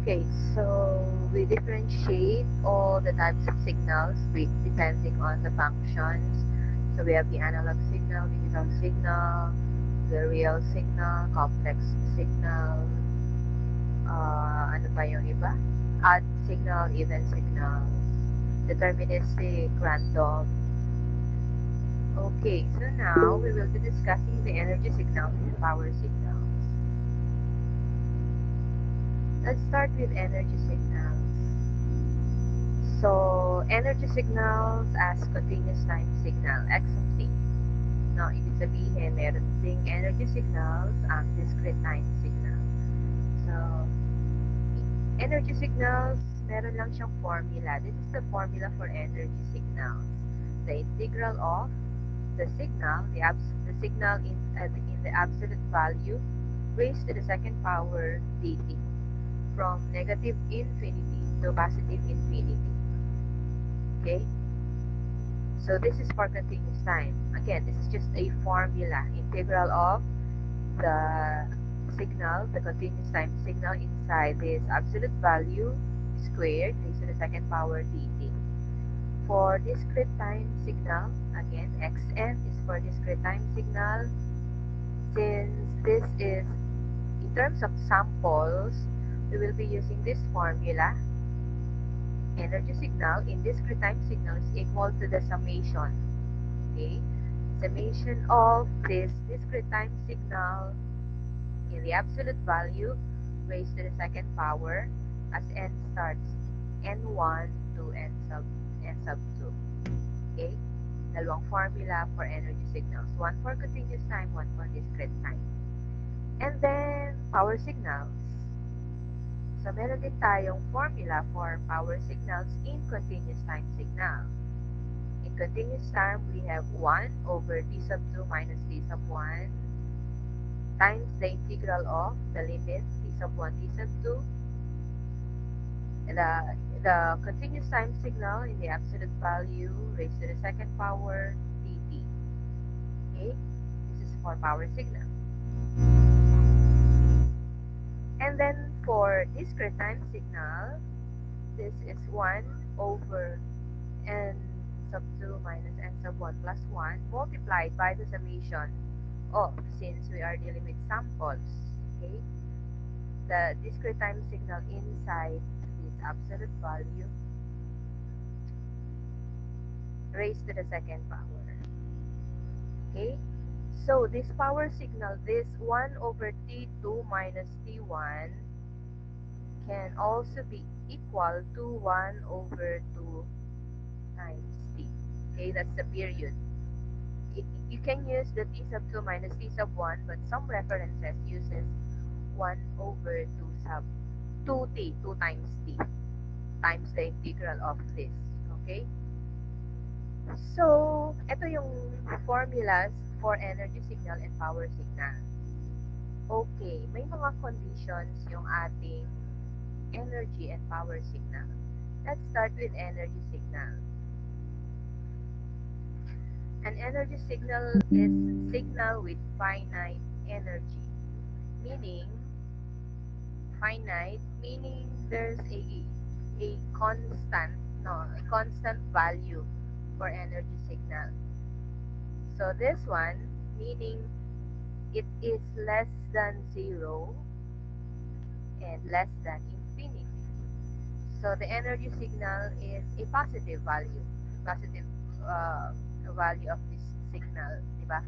Okay, so we differentiate all the types of signals depending on the functions. So we have the analog signal, digital signal, the real signal, complex signal, ano pa yung iba? Odd signal, even signal, deterministic, random. Okay, so now we will be discussing the energy signal and power signals. Let's start with energy signals. So, energy signals as continuous time signal, X of t. No, ibig sabihin, meron ding energy signals ang discrete time signal. So, energy signals, meron lang siyang formula. This is the formula for energy signals. The integral of the signal, the signal in the absolute value raised to the second power dt from negative infinity to positive infinity. Okay? So this is for continuous time. Again, this is just a formula. Integral of the signal, the continuous time signal inside this absolute value squared raised to the second power dt. For discrete time signal, again, xn is for discrete time signal. Since this is in terms of samples, we will be using this formula. Energy signal in discrete time signal is equal to the summation. Okay? Summation of this discrete time signal in the absolute value raised to the second power as n starts n1 to n sub 2. Okay? Dalawang formula for energy signals. One for continuous time, one for discrete time. And then, power signals. So, meron din tayong formula for power signals in continuous time signal. In continuous time, we have 1 over t sub 2 minus t sub 1 times the integral of the limits t sub 1, t sub 2. The continuous time signal in the absolute value raised to the second power dt. Okay? This is for power signal. And then for discrete time signal, this is 1 over n sub 2 minus n sub 1 plus 1 multiplied by the summation of, since we are dealing with samples, okay, the discrete time signal inside this absolute value raised to the second power. Okay, so this power signal, this 1 over t2 minus t1 can also be equal to 1 over 2 times t. Okay, that's the period. You can use the t sub 2 minus t sub 1, but some references uses 1 over 2 sub 2t, 2 times t, times the integral of this. Okay? So, ito yung formulas for energy signal and power signal. Okay, may mga conditions yung ating energy and power signal. Let's start with energy signal. An energy signal is signal with finite energy, meaning finite meaning there's a constant, no, a constant value for energy signal. So this one meaning it is less than 0 and less than infinity. So the energy signal is a positive value, positive value of this signal, diba?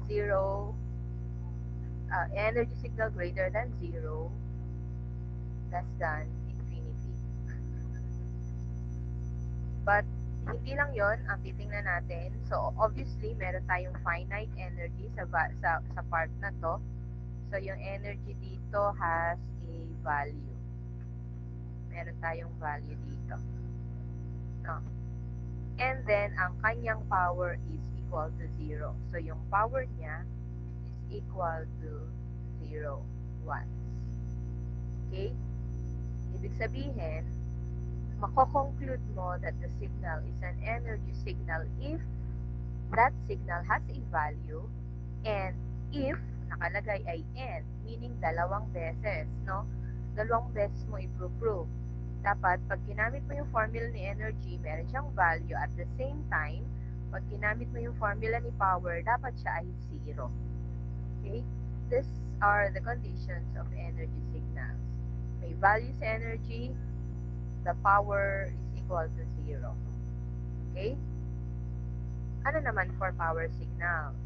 0, energy signal greater than 0, less than infinity. But hindi lang yon ang titingnan natin. So obviously, meron tayong finite energy sa part na to. So yung energy dito has a value. Meron tayong value dito. No. And then, ang kanyang power is equal to 0. So, yung power niya is equal to 0 watts. Okay? Ibig sabihin, mako-conclude mo that the signal is an energy signal if that signal has a value and if nakalagay ay n, meaning dalawang beses, no? dalawang beses mo i-prove. Dapat, pag ginamit mo yung formula ni energy, meron siyang value. At the same time, pag ginamit mo yung formula ni power, dapat siya ay zero. Okay? These are the conditions of energy signals. May value sa energy, the power is equal to zero. Okay? Ano naman for power signals?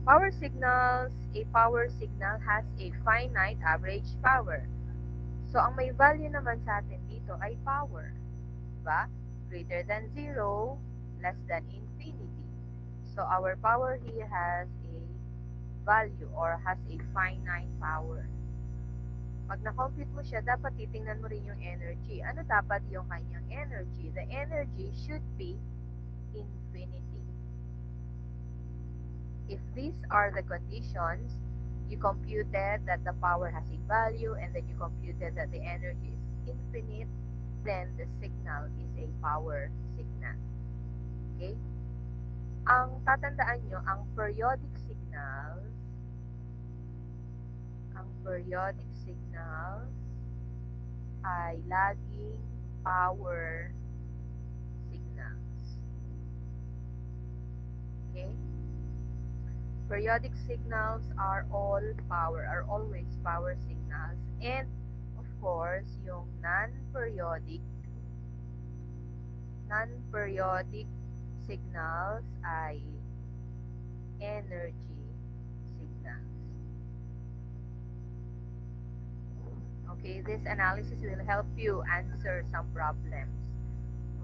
Power signals, a power signal has a finite average power. So, ang may value naman sa atin dito ay power. Diba? Greater than zero, less than infinity. So, our power here has a value or has a finite power. Pag na-compute mo siya, dapat titingnan mo rin yung energy. Ano dapat yung kanyang energy? The energy should be infinity. If these are the conditions, you computed that the power has a value and then you computed that the energy is infinite, then the signal is a power signal. Okay? Ang tatandaan nyo, ang periodic signals ay laging power signals. Okay? Periodic signals are always power signals. And, of course, yung non-periodic signals ay energy signals. Okay, this analysis will help you answer some problems.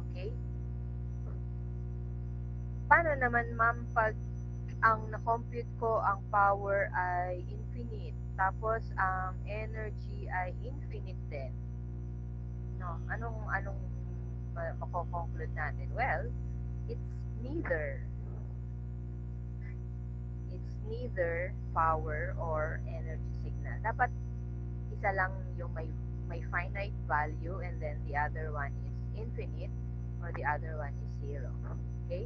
Okay? Paano naman, ma'am, pag ang na-compute ko ang power ay infinite, tapos ang energy ay infinite din? No, anong mako-conclude natin? Well, it's neither. It's neither power or energy signal. Dapat isa lang yung may finite value and then the other one is infinite or the other one is zero. Okay?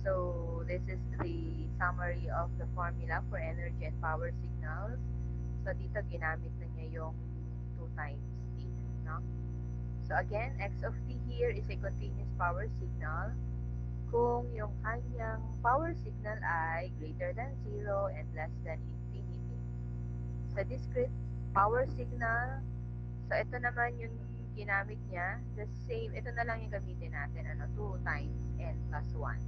So, this is the summary of the formula for energy and power signals. So, dito ginamit na niya yung 2 times t. No? So, again, x of t here is a continuous power signal kung yung kanyang power signal ay greater than 0 and less than infinity. Sa discrete power signal, so ito naman yung ginamit niya, the same, ito na lang yung gamitin natin, 2 times n plus 1.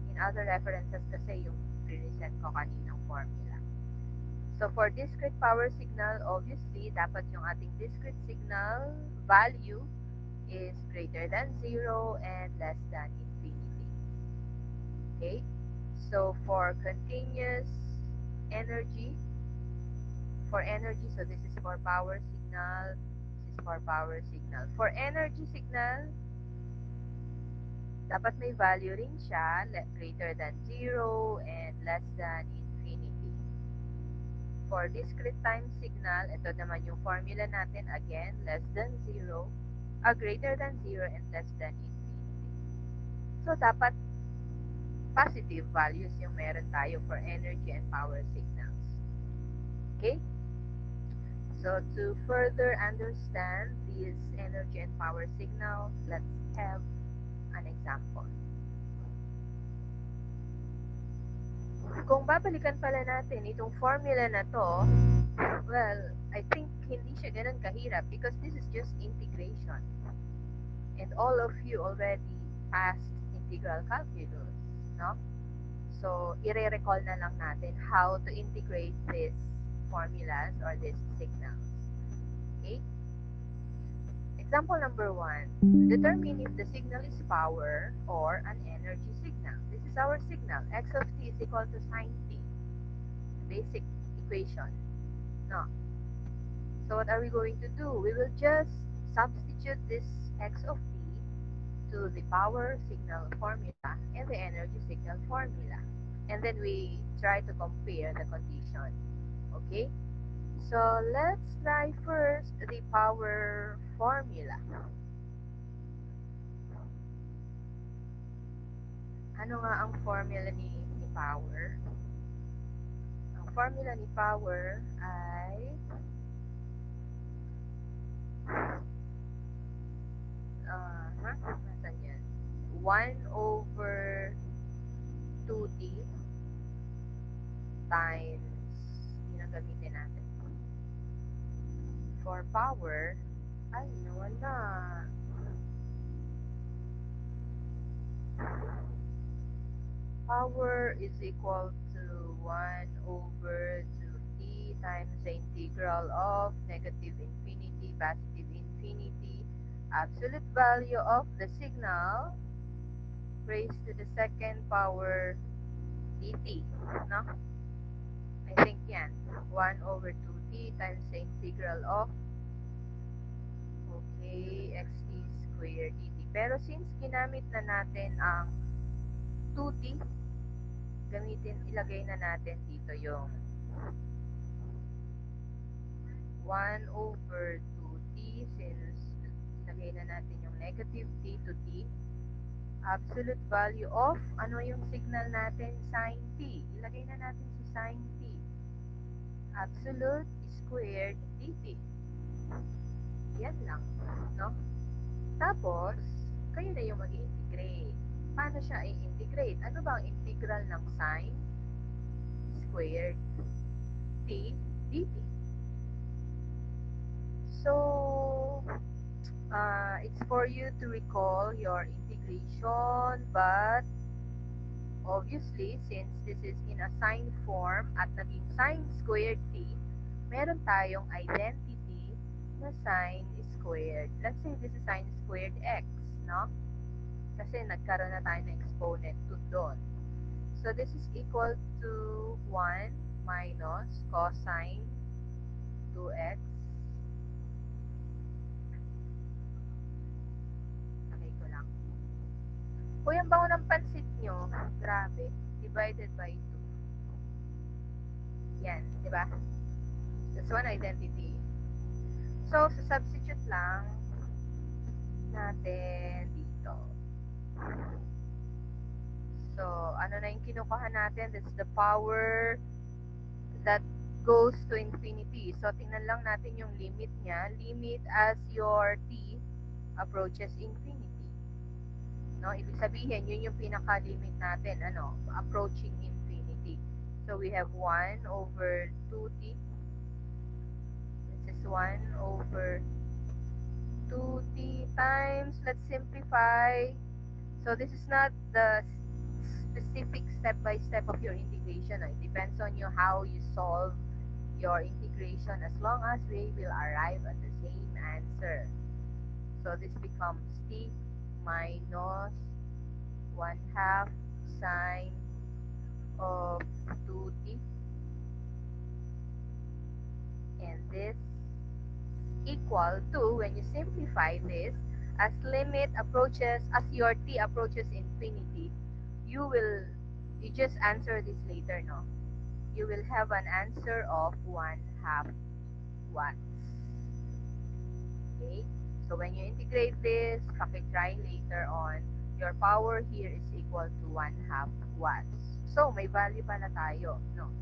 In other references kasi yung pre-reset ko kaninang formula. So, for discrete power signal, obviously, dapat yung ating discrete signal value is greater than 0 and less than infinity. Okay? So, for continuous energy, so this is for power signal, this is for power signal. For energy signal, dapat may value rin siya, greater than 0 and less than infinity. For discrete time signal, ito naman yung formula natin, again, less than 0, greater than 0 and less than infinity. So, dapat positive values yung meron tayo for energy and power signals. Okay? So, to further understand these energy and power signals, let's have an example. Kung babalikan pala natin itong formula na to, well, I think hindi siya ganun kahirap because this is just integration. And all of you already passed integral calculus, no? So, i-recall na lang natin how to integrate these formulas or these signals. Okay? Example number 1. Determine if the signal is power or an energy signal. This is our signal. X of t is equal to sine t. Basic equation. No. So what are we going to do? We will just substitute this x of t to the power signal formula and the energy signal formula. And then we try to compare the condition. Okay? So let's try first the power formula. Ano nga ang formula ni power? Ang formula ni power ay nasan yan? 1 over 2t times, yun ang gamitin natin. For power, ay, nawala. Power is equal to 1 over 2t times the integral of negative infinity, positive infinity, absolute value of the signal raised to the second power dt. No? I think yan. 1 over 2t times the integral of xt squared dt. Pero since ginamit na natin ang 2t, ilagay na natin dito yung 1 over 2t since ilagay na natin yung negative t to t. Absolute value of, ano yung signal natin? Sin t. Ilagay na natin si sin t. Absolute squared dt. Yan lang. No? Tapos, kayo na yung mag-integrate. Paano siya i-integrate? Ano ba ang integral ng sin squared t dt? So, it's for you to recall your integration, but obviously, since this is in a sine form at naging sine squared t, meron tayong identity na sine squared. Let's say this is sine squared x, no? Kasi nagkaroon na tayo ng exponent to doon. So, this is equal to 1 minus cosine 2x. Okay ko lang. Kung yung bango ng pansit nyo, grabe, divided by 2. Yan, di ba? That's one identity. So, substitute lang natin dito. So, ano na yung kinukuha natin? That's the power that goes to infinity. So, tingnan lang natin yung limit niya. Limit as your t approaches infinity. No? Ibig sabihin, yun yung pinaka-limit natin, approaching infinity. So, we have 1 over 2t. This is 1 over 2t times, let's simplify. So, this is not the specific step-by-step of your integration. It depends on you how you solve your integration as long as we will arrive at the same answer. So, this becomes t minus 1/2 sine of 2t, and this equal to, when you simplify this, as limit approaches, as your t approaches infinity, you just answer this later, no? You will have an answer of 1/2 watts. Okay? So, when you integrate this, pakitry later on, your power here is equal to 1/2 watts. So, may value pala tayo, no?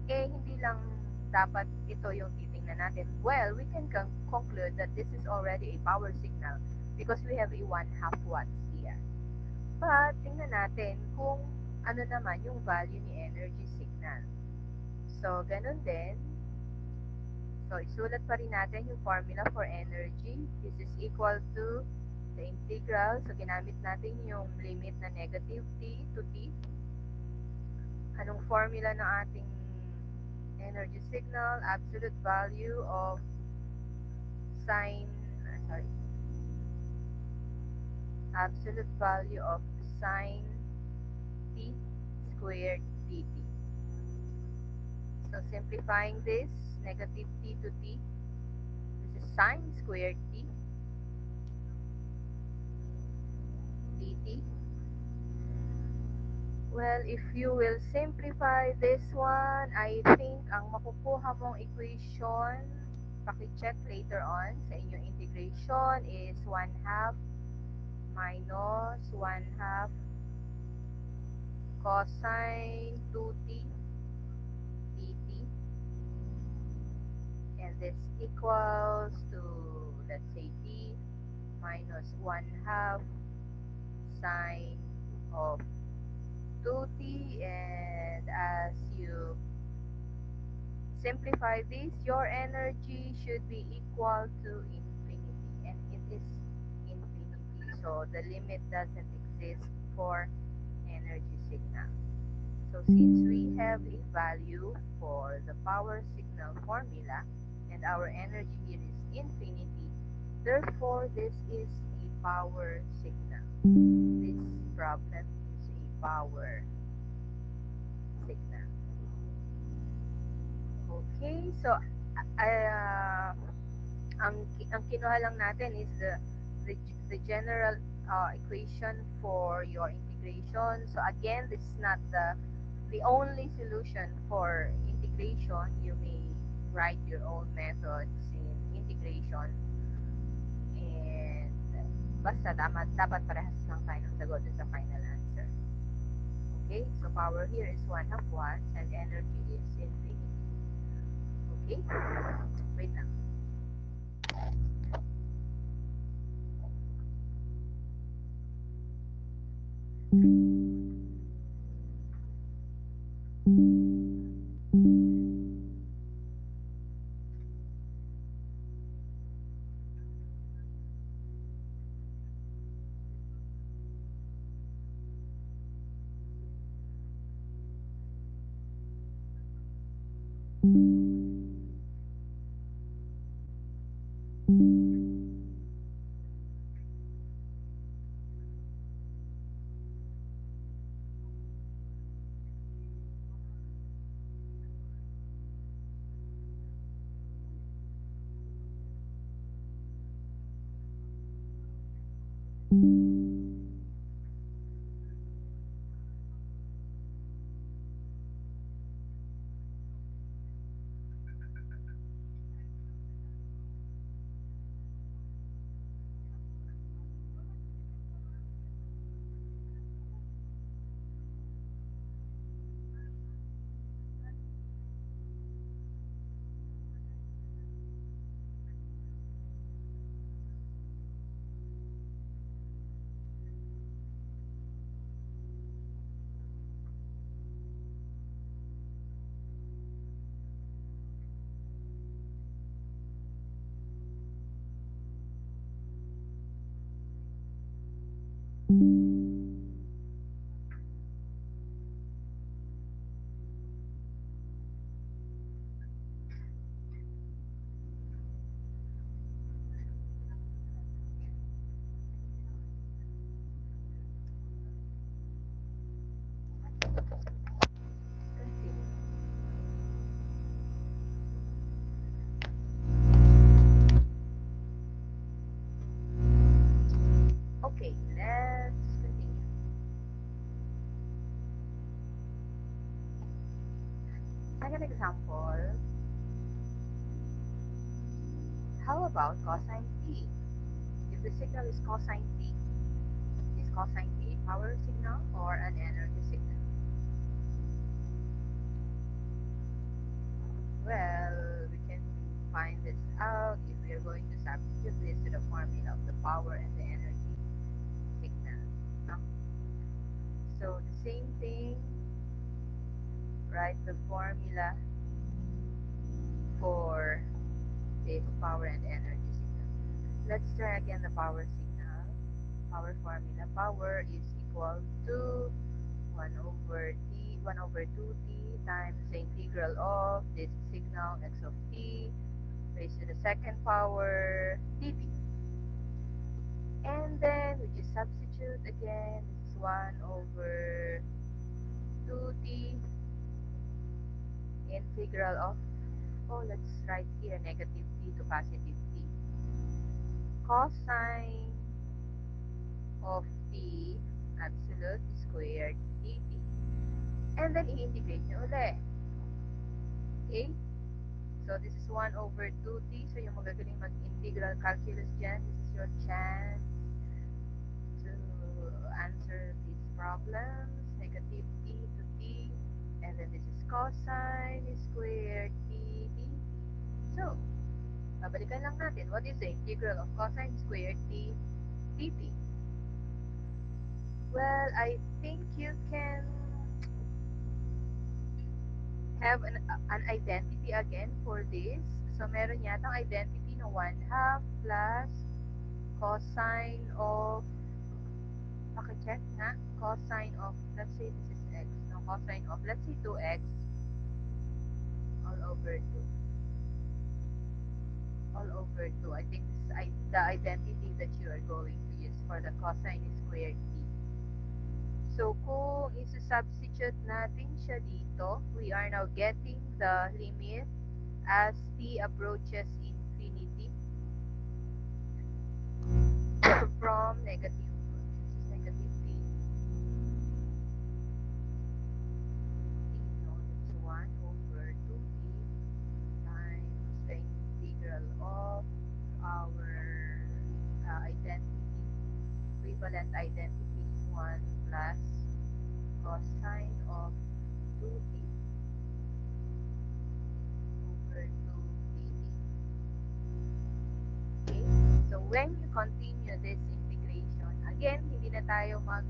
Hindi lang dapat ito yung titingnan natin. Well, we can conclude that this is already a power signal because we have a 1/2 watts here. But, tingnan natin kung ano naman yung value ni energy signal. So, ganun din. So, isulat pa rin natin yung formula for energy. This is equal to the integral. So, ginamit natin yung limit na negative t to t. Anong formula ng ating energy signal? Absolute value of absolute value of sine t squared dt. So, simplifying this, negative t to t, this is sine squared t dt. Well, if you will simplify this one, I think ang makukuha mong equation, paki-check later on sa inyong integration, is 1/2 minus 1/2 cosine 2t dt this equals to, let's say, t minus 1 half sine of 2t, and as you simplify this, your energy should be equal to infinity, and it is infinity, so the limit doesn't exist for energy signal. So since we have a value for the power signal formula and our energy here is infinity, therefore this is a power signal. This problem is a power signal. Okay, so ang kinuha lang natin is the, the general equation for your integration. So again, this is not the only solution for integration. You may write your own methods in integration, and basta dapat parehas lang tayo ng sagot sa final answer. Okay, so power here is 1 half watts and energy is infinity. Okay, wait lang. Okay, let's continue. Second example, how about cosine t? If the signal is cosine t, is cosine t a power signal or an energy signal? Well, we can find this out if we are going to substitute this to the formula of the power and the energy signal. No? So the same thing, write the formula for this power and energy signal. Let's try again the power signal. Power formula. Power is equal to 1 over t, 1 over 2t times the integral of this signal x of t raised to the second power dt. And then we just substitute again. This is 1 over 2t integral of, oh, let's write here negative t to positive t. Cosine of t absolute squared dt. And then i-integrate nyo ulit. Okay? So this is 1 over 2t. So yung magagaling mag-integral calculus dyan, this is your chance to answer these problems. Negative t to t. And then this is cosine squared t dt. So, Babalikan lang natin. What is the integral of cosine squared t dt? Well, I think you can have an identity again for this. So, meron yatang identity na 1/2 plus cosine of, pakicheck nga, cosine of, let's say this is x, no, cosine of, let's say 2x all over 2. All over 2. I think this is the identity that you are going to use for the cosine squared t. So, kung isa-substitute natin siya dito, we are now getting the limit as t approaches infinity from negative, this is negative t. No, that's 1 over 2t times the integral of our identity, equivalent identity is 1 plus cosine of 2t over 2dt. Okay? So, when you continue this integration, again, hindi na tayo mag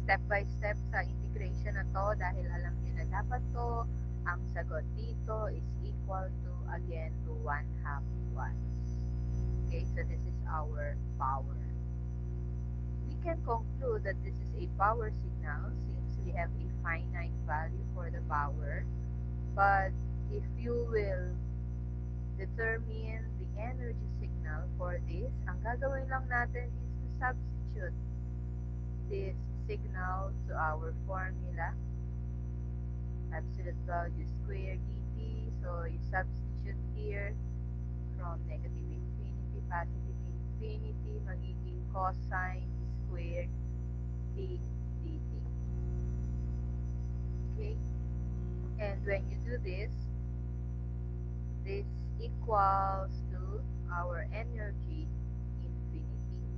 step by step sa integration na to dahil alam niyo na dapat to, ang sagot dito is equal to, again, to 1/2 watts. Okay? So, this is our power. We can conclude that this is a power signal since we have a finite value for the power. But if you will determine the energy signal for this, ang gagawin lang natin is to substitute this signal to our formula, absolute value square dt. So you substitute here from negative infinity, positive infinity, magiging cosine squared d dt. Okay? And when you do this equals to our energy infinity.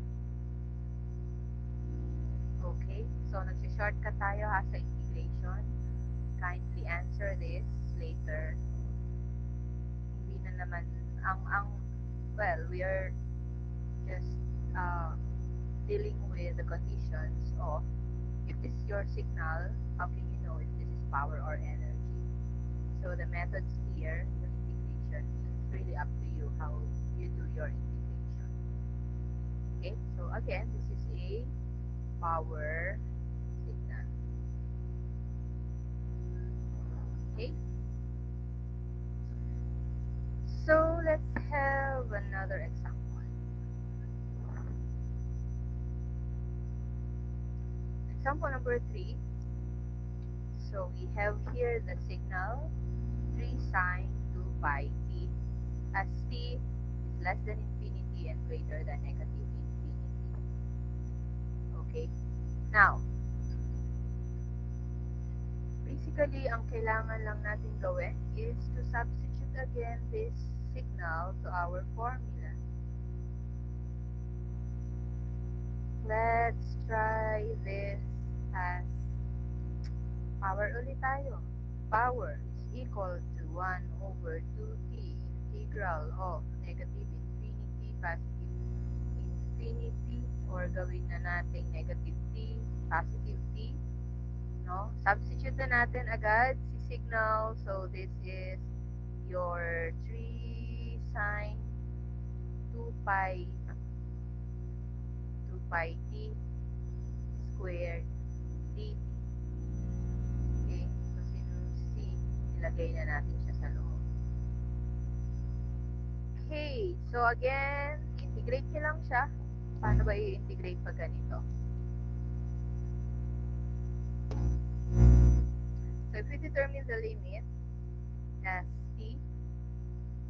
Okay? So, nagsi-shortcut tayo ha sa integration. Kindly answer this later. Hindi na naman, well, we are just dealing with the conditions of if this is your signal, how can you know if this is power or energy? So, the methods here, the integration, it's really up to you how you do your integration. Okay? So, again, this is a power signal. Okay? So, let's have another example. Example number 3. So, we have here the signal 3 sine 2 pi t as t is less than infinity and greater than negative infinity. Okay? Now, basically, ang kailangan lang natin gawin is to substitute again this signal to our formula. Let's try this as power ulit tayo. Power is equal to 1 over 2t integral of negative infinity, positive infinity, or gawin na natin negative t, positive t. No? Substitute na natin agad si signal. So, this is your 3 sine 2 pi t squared dt. Okay? So, since c, ilagay na natin siya sa loob. Okay. So, again, integrate nyo lang siya. Paano ba i-integrate pag ganito? So, if we determine the limit as t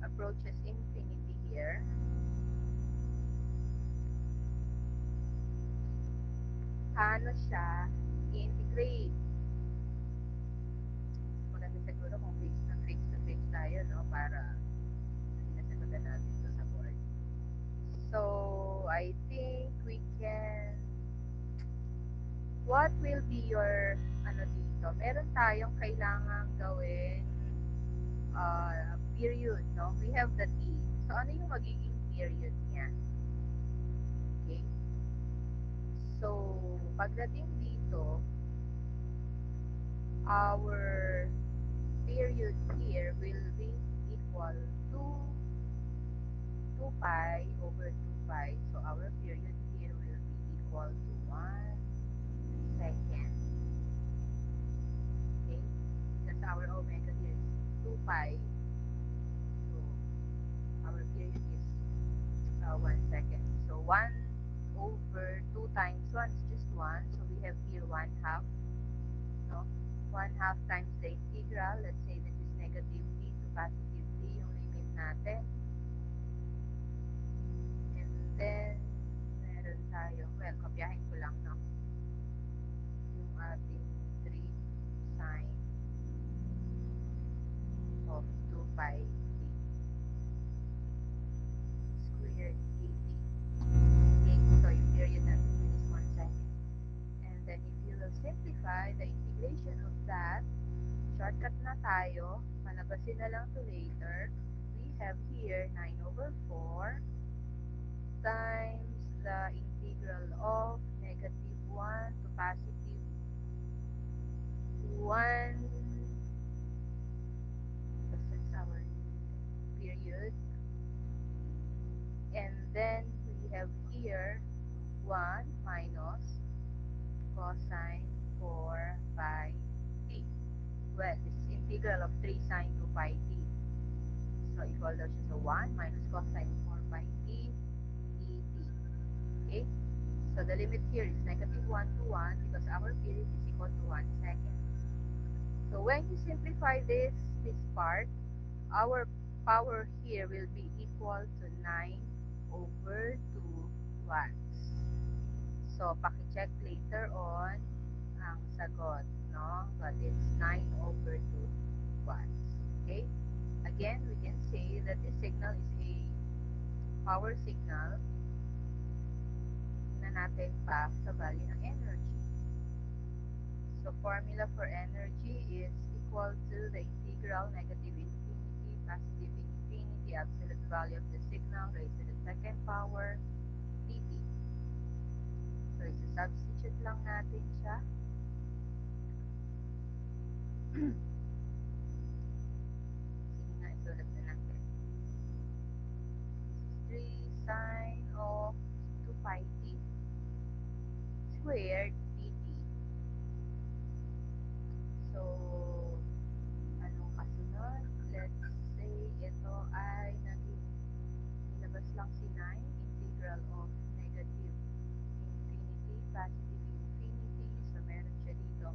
approaches infinity here, paano siya i-integrate? Maganda siguro kung face to face tayo, no? Para sinasagutan natin ito sa board. So, I think we can, what will be your, dito? Meron tayong kailangang gawin period, no? We have the t. So, ano yung magiging period niya? Okay? So, pagdating dito, our period here will be equal to 2 pi over 2 pi. So, our period here will be equal to 1 second. Okay? Because our omega here is 2 pi. So, our period is 1 second. So, 1 over 2 times 1 is just 1. So, we have here 1 half. No? 1 half times the integral. Let's say this is negative t to positive t yung limit natin. And then, meron tayo, well, kopyahin ko lang, no? Yung ating 3 sine of 2 pi t squared dt. Okay, so yung period natin is 1 second. And then, if you will simplify the integration of that, shortcut na tayo, palabasin na lang to later. We have here 9 over 4 times the integral of negative 1 to positive 1, because that's our period. And then we have here 1 minus cosine 4 pi t. Well, this is integral of 3 sine 2 pi t. So, equal daw siya sa 1 minus cosine 4 pi t dt. Okay? So, the limit here is negative 1 to 1 because our period is equal to 1 second. So, when you simplify this part, our power here will be equal to 9 over 2 watts. So, paki-check later on ang sagot, no? But it's 9 over 2 watts. Okay? Again, we can say that this signal is a power signal. Tingnan natin pa sa value ng energy. So, formula for energy is equal to the integral negative infinity, positive infinity, absolute value of the signal raised to the second power, dt. So, isa-substitute lang natin siya. Sige nga, isulat na natin. This is 3 sine of 2 pi t squared dt. So, anong kasunod? Let's say ito ay naging nilabas lang si 9, integral of negative infinity, positive infinity. So, meron siya dito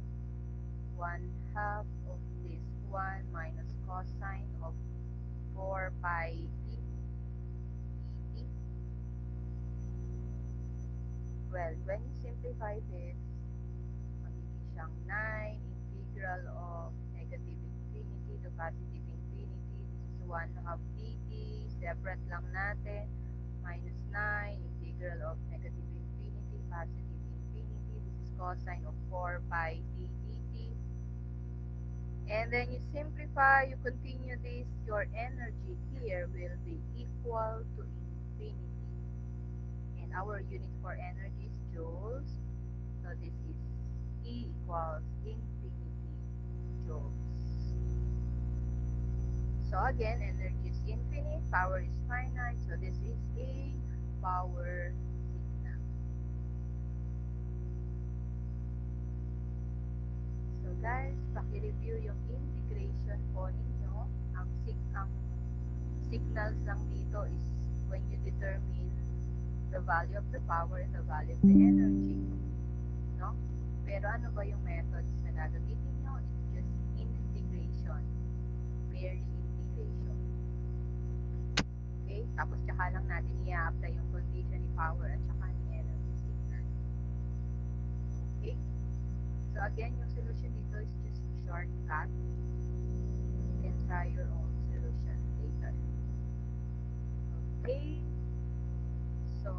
1 half of this 1 minus cosine of 4 pi t dt. Well, when you simplify this, magiging siyang 9 integral of negative infinity to positive infinity. This is 1 half dt. Separate lang natin. Minus 9 integral of negative infinity, positive infinity. This is cosine of 4 pi t dt. And then you simplify, you continue this, your energy here will be equal to infinity. And our unit for energy is joules. So this is E equals infinity joules. So again, energy is infinite, power is finite. So this is a power signal. So guys, paki-review yung integration po ninyo. Ang signals lang dito is when you determine the value of the power and the value of the energy. No? Pero ano ba yung methods na gagamitin nyo? It's just integration. Purely integration. Okay? Tapos tsaka lang natin i-apply yung condition ni power at tsaka ni energy signal. Okay? So again, yung solution dito is just shortcut. You can try your own solution later. Okay? So,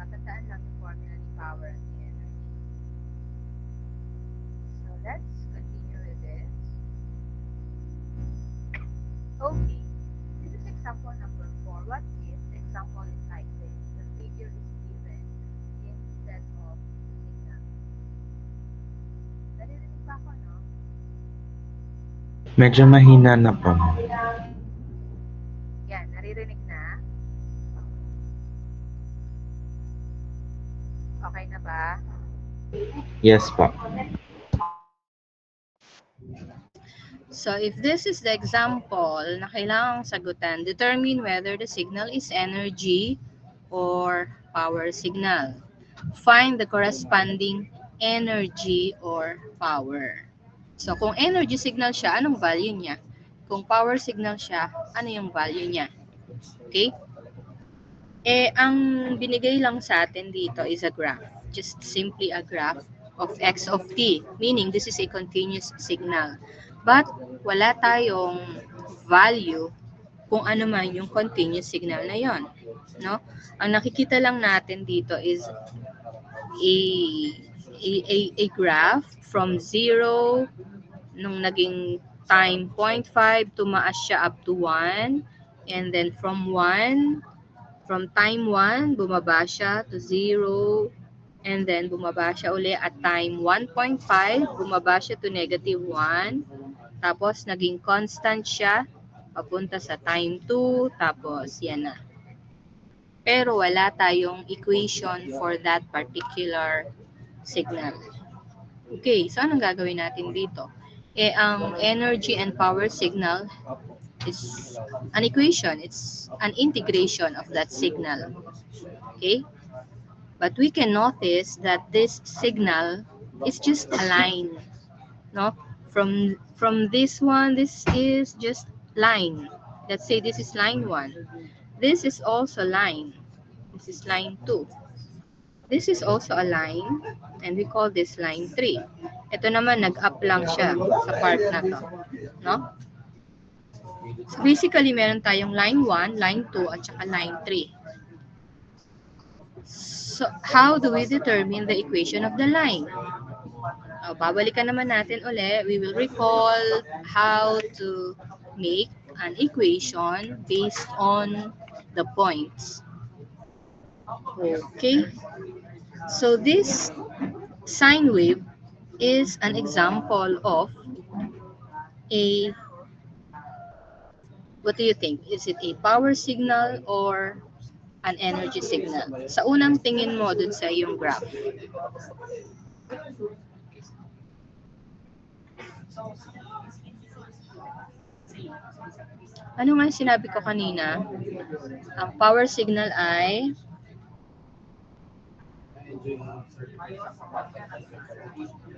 tatandaan lang yung formula ni power and the energy. So, let's continue with this. Okay. This is example number 4. What Medyo mahina na po. Yan, naririnig na? Okay na ba? Yes po. So if this is the example na kailangang sagutan, determine whether the signal is energy or power signal. Find the corresponding energy or power. So kung energy signal siya, anong value niya? Kung power signal siya, ano yung value niya? Okay? Ang binigay lang sa atin dito is a graph. Just simply a graph of x of t, meaning this is a continuous signal. But wala tayong value kung ano man yung continuous signal na yon, no? Ang nakikita lang natin dito is a a graph from 0 nung naging time 0.5 tumaas siya up to 1, and then from time 1 bumaba siya to 0, and then bumaba siya uli at time 1.5, bumaba siya to negative 1, tapos naging constant siya papunta sa time 2, tapos yan na. Pero wala tayong equation for that particular signal. Okay, so anong gagawin natin dito? Ang energy and power signal is an equation. It's an integration of that signal. Okay? But we can notice that this signal is just a line. No? From this one, this is just line. Let's say this is line 1. This is also line. This is line 2. This is also a line, and we call this line 3. Ito naman, nag-up lang siya sa part na to. No? So basically, meron tayong line 1, line 2, at saka line 3. So, how do we determine the equation of the line? Babalikan naman natin uli. We will recall how to make an equation based on the points. Okay? So, this sine wave is an example of a, what do you think? Is it a power signal or an energy signal? Sa unang tingin mo dun sa yung graph. Ano nga yung sinabi ko kanina? Ang power signal ay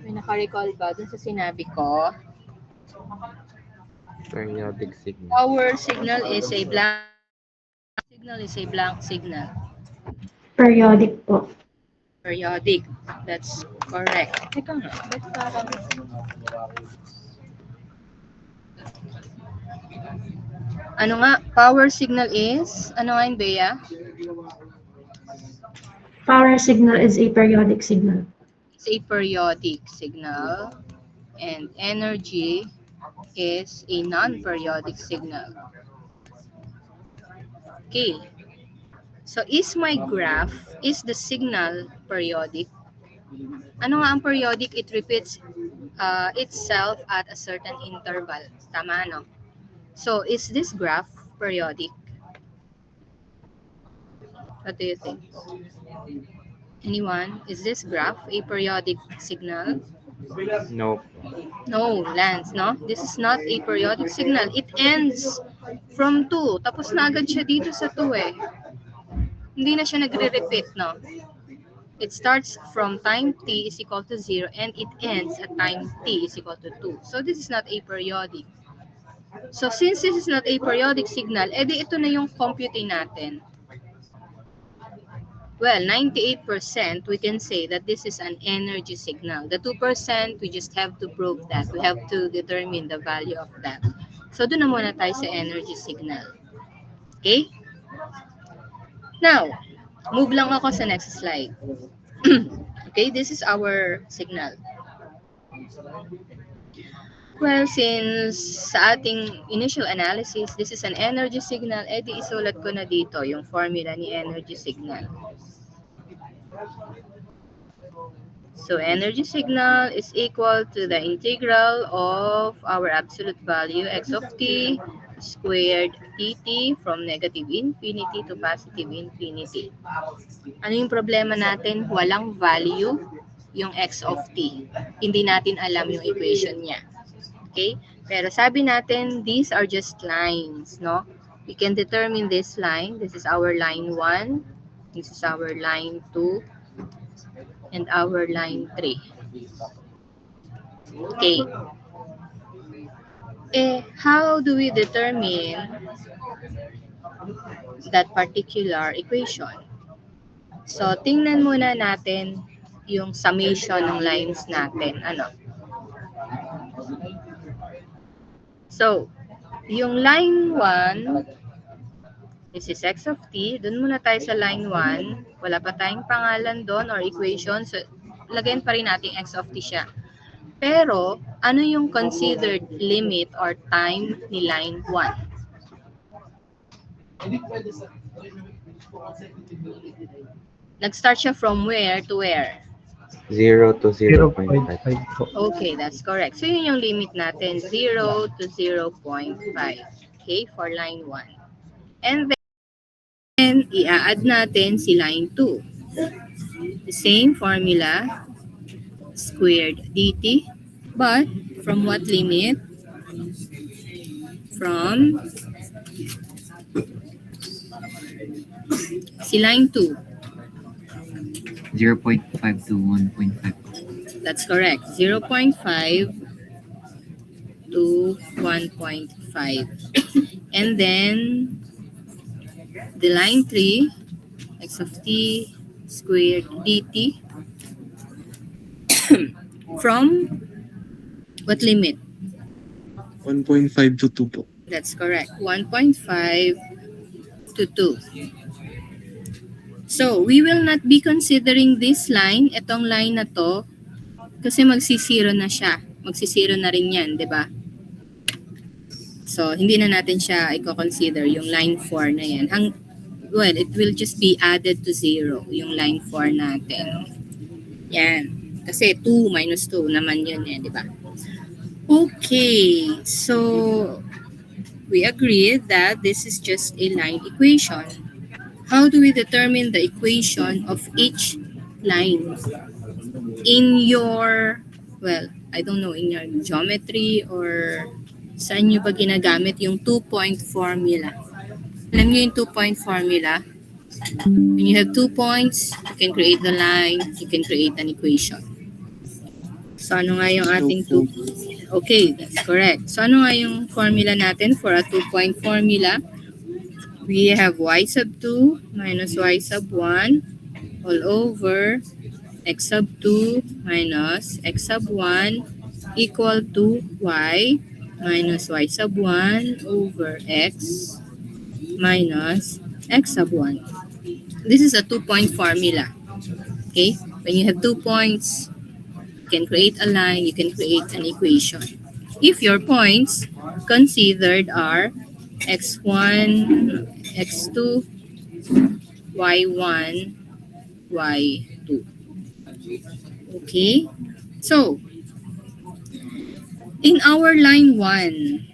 may naka-recall ba dun sa sinabi ko? Periodic signal. Power signal is a blank signal. Periodic po. Periodic. That's correct. Teka nga, ba't parang... Ano nga, power signal is? Ano nga yun, Bea? Power signal is a periodic signal. It's a periodic signal. And energy is a non-periodic signal. Okay. So, is my graph, is the signal periodic? Ano nga ang periodic? It repeats itself at a certain interval. Tama, no? So, is this graph periodic? What do you think? Anyone? Is this graph a periodic signal? No. No, Lance, no? This is not a periodic signal. It ends from 2. Tapos na agad siya dito sa 2 eh. Hindi na siya nagre-repeat, no? It starts from time t is equal to 0 and it ends at time t is equal to 2. So this is not a periodic. So since this is not a periodic signal, edi ito na yung computing natin. Well, 98% we can say that this is an energy signal. The 2% we just have to prove that. We have to determine the value of that. So doon na muna tayo sa energy signal. Okay? Now, move lang ako sa next slide. Okay, this is our signal. Well, since sa ating initial analysis, this is an energy signal, edi isulat ko na dito yung formula ni energy signal. So energy signal is equal to the integral of our absolute value x of t squared dt from negative infinity to positive infinity. Ano yung problema natin? Walang value yung x of t. Hindi natin alam yung equation niya. Okay? Pero sabi natin, these are just lines, no? We can determine this line. This is our line 1. This is our line 2. And our line 3. Okay. How do we determine that particular equation? So, tingnan muna natin yung summation ng lines natin. Ano? So, yung line 1, this is x of t. Doon muna tayo sa line 1. Wala pa tayong pangalan doon or equation. So, lagyan pa rin natin x of t siya. Pero, ano yung considered limit or time ni line 1? Nag-start siya from where to where? 0 to 0.5. 0.5 po. Okay, that's correct. So, yun yung limit natin, 0 to 0.5. Okay, for line 1. And then, i-add natin si line 2. The same formula, squared dt. But, from what limit? From si line 2. 0.5 to 1.5. That's correct. 0.5 to 1.5. And then, the line 3, x of t squared dt. From what limit? 1.5 to 2 po. That's correct. 1.5 to 2. So, we will not be considering this line, itong line na to, kasi magsisiro na siya. Magsisiro na rin yan, di ba? So, hindi na natin siya i-consider, yung line 4 na yan. Well, it will just be added to 0, yung line 4 natin. Yan. Kasi 2 minus 2 naman yun eh, di ba? Okay, so we agree that this is just a line equation. How do we determine the equation of each line? In your, well, I don't know, in your geometry or saan nyo ba ginagamit yung 2-point formula? Alam nyo yung 2-point formula? When you have 2 points, you can create the line, you can create an equation. So ano nga yung ating 2? Okay, that's correct. So ano nga yung formula natin for a 2-point formula? We have y sub 2 minus y sub 1 all over x sub 2 minus x sub 1 equal to y minus y sub 1 over x minus x sub 1. This is a 2-point formula. Okay? When you have 2 points, you can create a line, you can create an equation. If your points considered are x1, x2, y1, y2. Okay? So, in our line 1,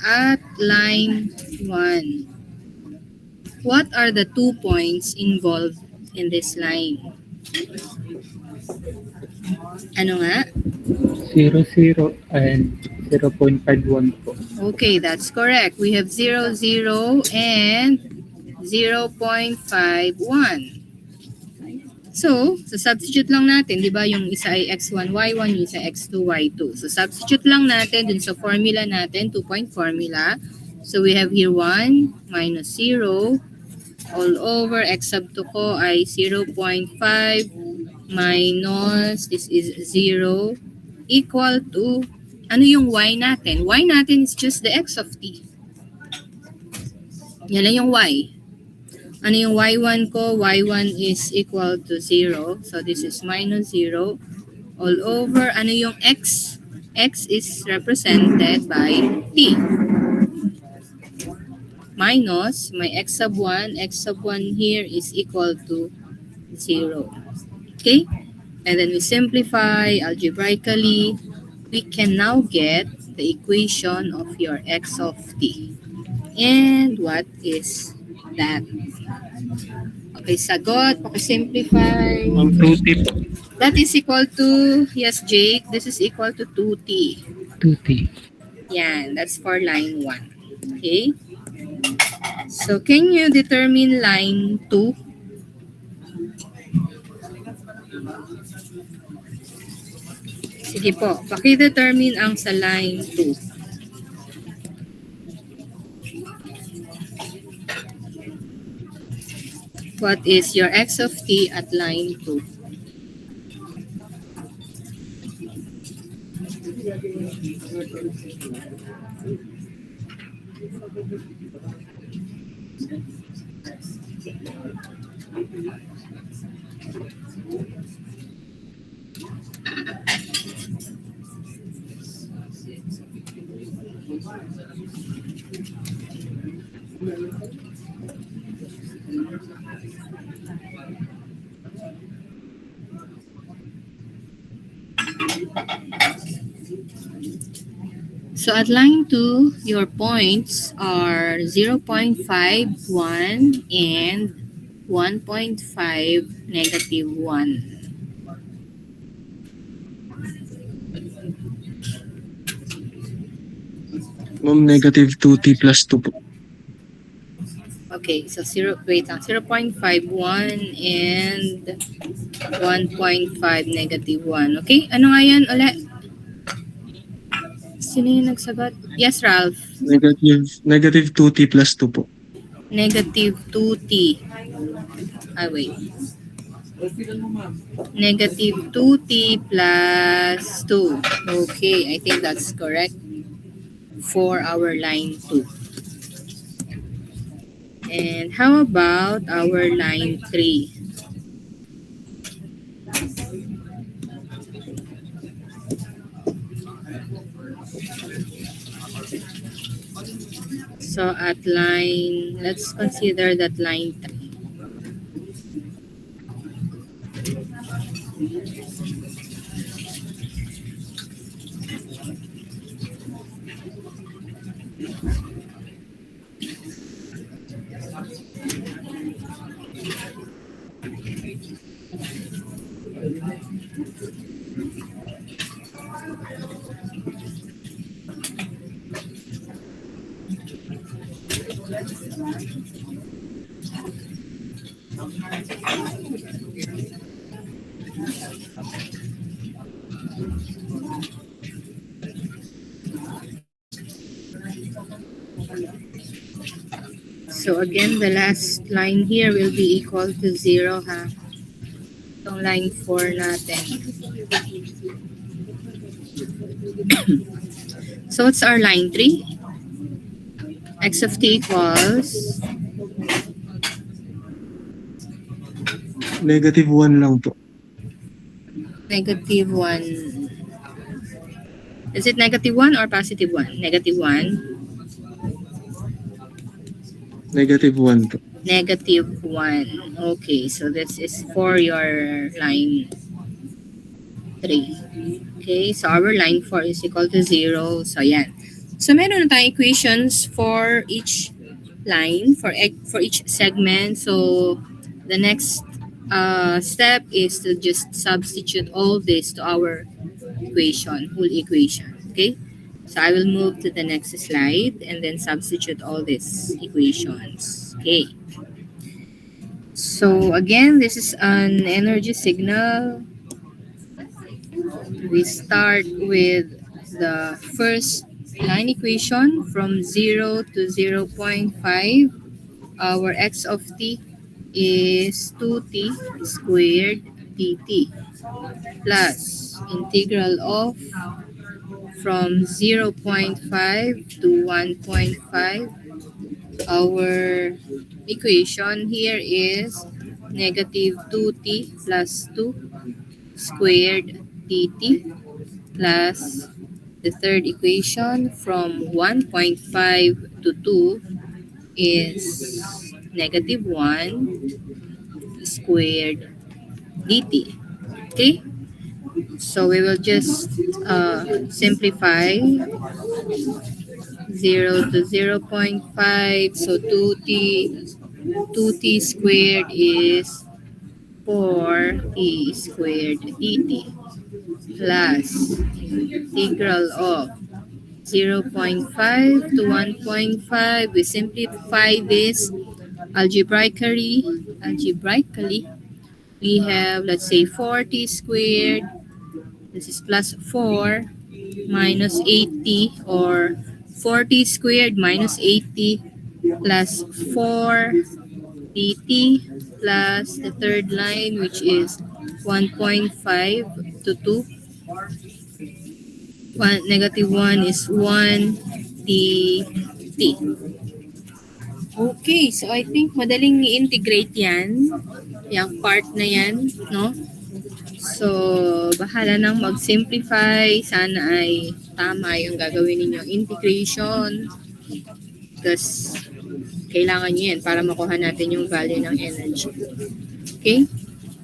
at line 1, what are the 2 points involved in this line? Ano nga? 0, 0, and 0.51 po. Okay, that's correct. We have 0, 0, and 0.51. So, substitute lang natin, di ba? Yung isa ay x1, y1, yung isa x2, y2. So, substitute lang natin dun sa formula natin, 2-point formula. So, we have here 1 minus 0 all over x sub 2 ko ay 0.5 minus, this is 0, equal to, ano yung y natin? Y natin is just the x of t. Yan lang yung y. Ano yung y1 ko? Y1 is equal to 0. So, this is minus 0 all over, ano yung x? X is represented by t. minus my x sub 1. X sub 1 here is equal to 0. Okay? And then we simplify algebraically. We can now get the equation of your x of t. And what is that? Okay, sagot. Pakisimplify. 2t po. That is equal to, yes, Jake, this is equal to 2t. 2t. Yan, that's for line 1. Okay? So, can you determine line 2? Sige po, paki-determine ang sa line 2. What is your x of t at line 2? So at line 2, your points are 0.51 and 1.5, negative 1. Ma'am, negative 2t plus 2 po. Okay, so 0.51 and 1.5, negative 1. Okay, ano nga yan ulit? Sino yung nagsagot? Yes, Ralph. Negative 2t plus 2 po. Negative 2t. Wait. Negative 2t plus 2. Okay, I think that's correct for our line 2. And how about our line 3? So at line, let's consider that line 3. So again, the last line here will be equal to 0, ha? Itong line 4 natin. So what's our line 3? X of t equals Negative 1 lang po. negative 1. Is it negative 1 or positive 1? Negative 1. Negative 1 po. Negative 1. Okay, so this is for your line 3. Okay, so our line 4 is equal to 0. So, yan. So, meron na tayong equations for each line, for each segment. So, the next step is to just substitute all this to our equation, whole equation. Okay? So, I will move to the next slide and then substitute all these equations. Okay. So, again, this is an energy signal. We start with the first line equation from 0 to 0.5. Our x of t is 2t squared dt plus integral of from 0.5 to 1.5. Our equation here is negative 2t plus 2 squared dt plus the third equation from 1.5 to 2 is negative 1 squared dt. Okay? So we will just simplify 0 to 0.5. So 2t squared is 4t squared dt plus integral of 0.5 to 1.5. We simplify this algebraically. We have, let's say, 4t squared. This is plus 4 minus 80, or 4t squared minus 80 plus 4 dt plus the third line, which is 1.5 to 2. Negative 1 is 1 dt. Okay, so I think madaling i-integrate yan. Yung part na yan, no? So, bahala nang mag-simplify. Sana ay tama yung gagawin ninyong integration. Because kailangan nyo yan para makuha natin yung value ng energy. Okay?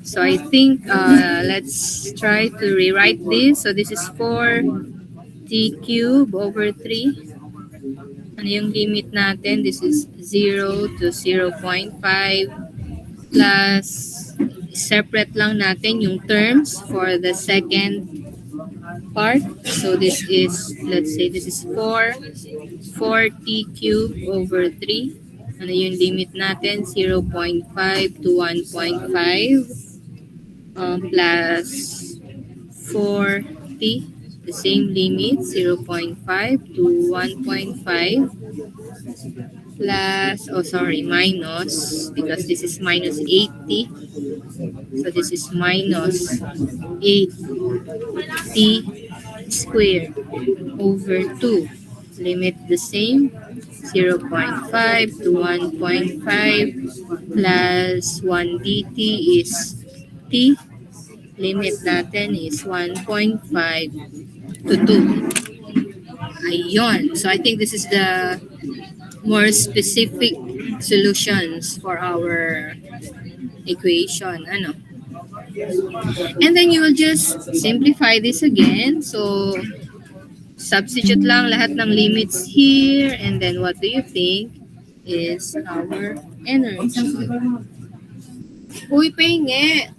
So, I think let's try to rewrite this. So, this is 4t cubed over 3. Ano yung limit natin? This is 0 to 0.5 plus separate lang natin yung terms for the second part. So this is, let's say this is 4t cubed over 3. Ano yung limit natin? 0.5 to 1.5 plus 4t. The same limit, 0.5 to 1.5 plus, minus, because this is minus 80. So this is minus 8t squared over 2. Limit the same, 0.5 to 1.5 plus 1 dt is t. Limit natin is 1.5 to 2. Ayun. So I think this is the more specific solutions for our equation. Ano? And then you will just simplify this again. So substitute lang lahat ng limits here. And then what do you think is our energy? Uy, pahingi.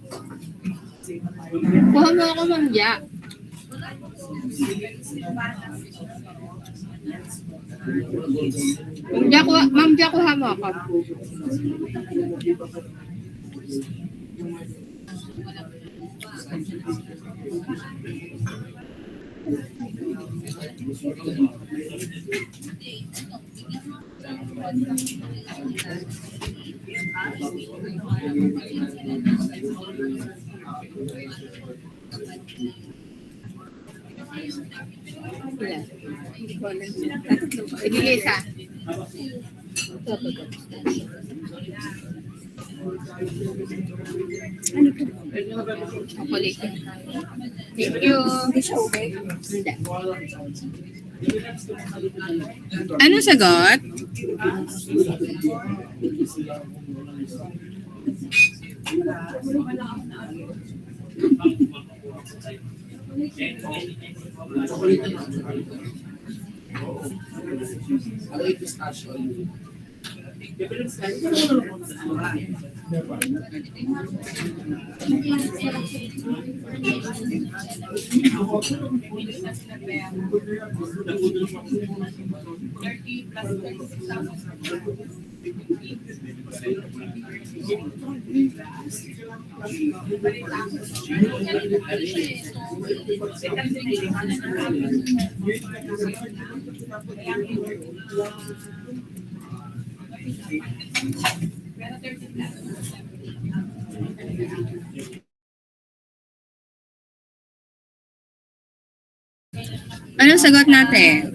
Kuha mo ako, Ma'am Ja. Ma'am Ja, kuha mo ako. Sige, isa. Thank you. Hindi. Ano sagot? Anong sagot natin?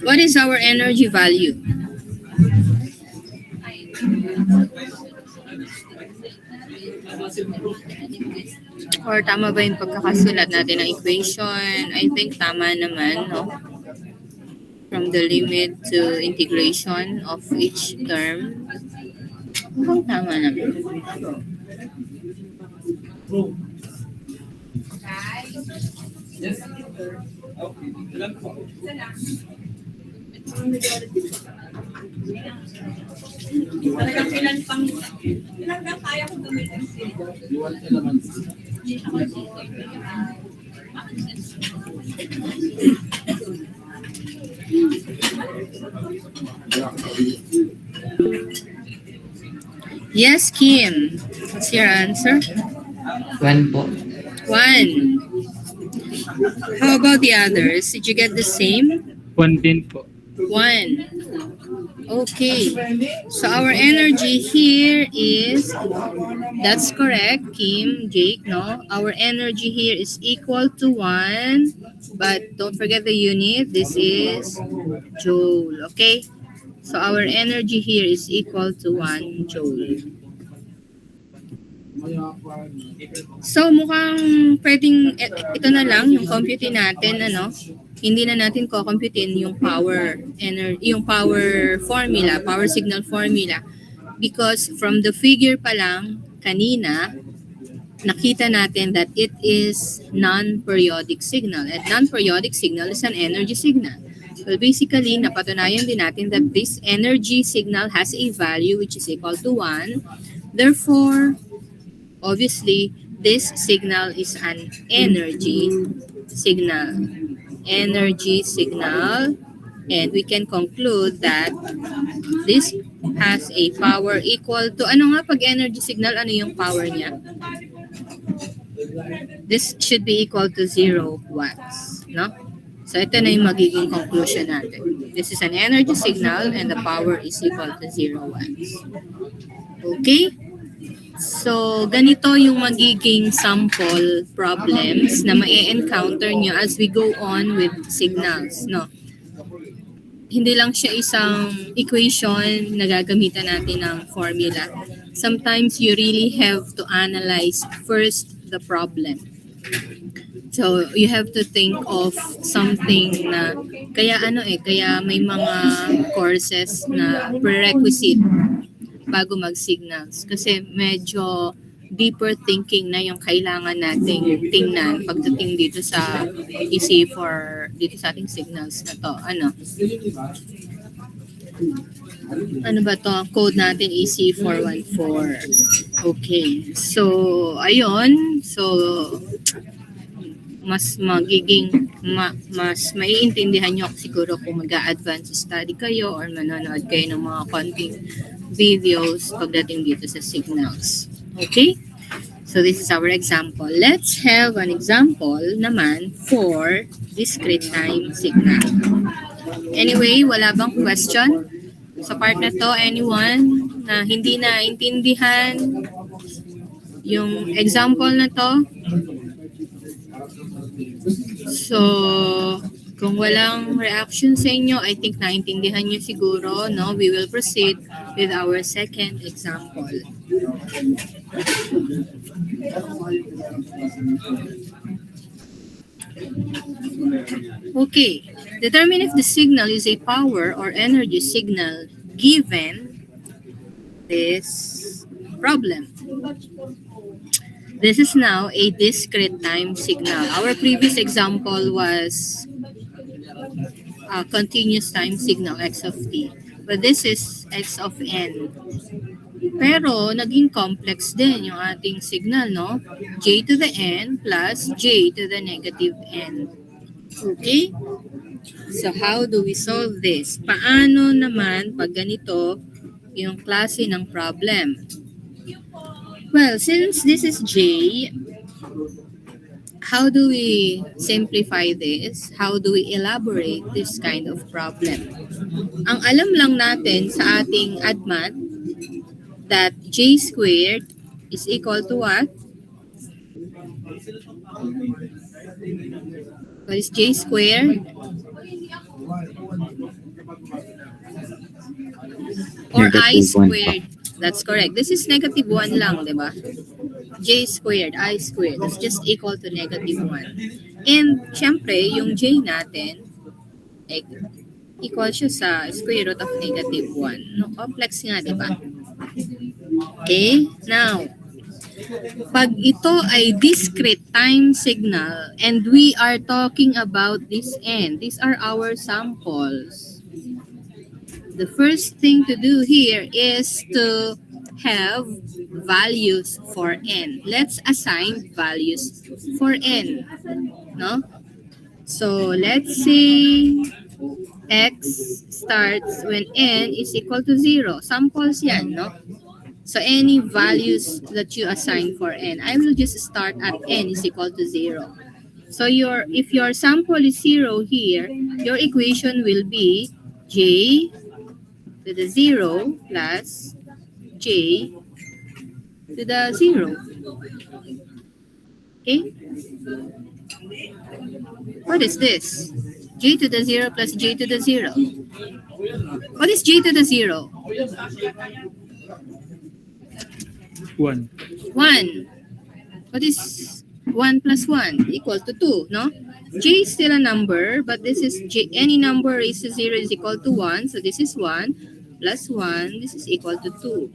What is our energy value? Or tama ba yung pagkakasulat natin ng equation? I think tama naman, no? from the limit to integration of each term. Mukhang tama naman. Yes, Kim. What's your answer? 1 po. 1. How about the others? Did you get the same? 1 din po. 1. Okay. So our energy here is, that's correct, Kim, Jake, no? Our energy here is equal to 1, but don't forget the unit. This is joule, okay? So our energy here is equal to 1 joule. So mukhang pwedeng ito na lang yung compute natin, ano? Hindi na natin ko-computein yung power formula, power signal formula, because from the figure pa lang kanina nakita natin that it is non-periodic signal, and non-periodic signal is an energy signal. Well, basically, napatunayan din natin that this energy signal has a value which is equal to 1. Therefore, obviously, this signal is an energy signal. Energy signal. And we can conclude that this has a power equal to, ano nga pag energy signal, ano yung power niya? This should be equal to 0 watts, no? So ito na yung magiging conclusion natin. This is an energy signal and the power is equal to 0 watts. Okay? So, ganito yung magiging sample problems na ma-encounter nyo as we go on with signals, no? Hindi lang siya isang equation na gagamitan natin ng formula. Sometimes you really have to analyze first the problem. So, you have to think of something na, kaya may mga courses na prerequisite bago mag-signals. Kasi medyo deeper thinking na yung kailangan nating tingnan pagdating dito sa EC4, dito sa ating signals na to. Ano ba to? Ang code natin EC414. Okay. So, ayun. So, mas maiintindihan nyo siguro kung mag-a-advance study kayo or manonood kayo ng mga konting videos pagdating dito sa signals. Okay? So this is our example. Let's have an example naman for discrete time signal. Anyway, wala bang question sa part na to? Anyone na hindi naintindihan yung example na to? So, kung walang reaction sa inyo, I think naintindihan nyo siguro, no? We will proceed with our second example. Okay. Determine if the signal is a power or energy signal given this problem. This is now a discrete time signal. Our previous example was a continuous time signal, x of t. But this is x of n. Pero naging complex din yung ating signal, no? J to the n plus j to the negative n. Okay? So how do we solve this? Paano naman pag ganito yung klase ng problem? Well, since this is j, how do we simplify this? How do we elaborate this kind of problem? Ang alam lang natin sa ating ADMAT that j squared is equal to what? What is j squared? Or I squared. That's correct. This is negative 1 lang, di ba? J squared, I squared. That's just equal to negative 1. And, syempre, yung J natin, equal siya sa square root of negative 1. No, complex nga, di ba? Okay? Now, pag ito ay discrete time signal and we are talking about this n, these are our samples. The first thing to do here is to have values for n. Let's assign values for n. No? So, let's say x starts when n is equal to 0. Samples yan, no? So, any values that you assign for n, I will just start at n is equal to 0. So, if your sample is 0 here, your equation will be j to the 0 plus j to the 0. Okay? What is this? J to the 0 plus j to the 0. What is j to the 0? 1. 1. What is 1 plus 1? Equal to 2, no? J is still a number, but this is j. Any number raised to 0 is equal to 1. So this is 1 plus 1. This is equal to 2.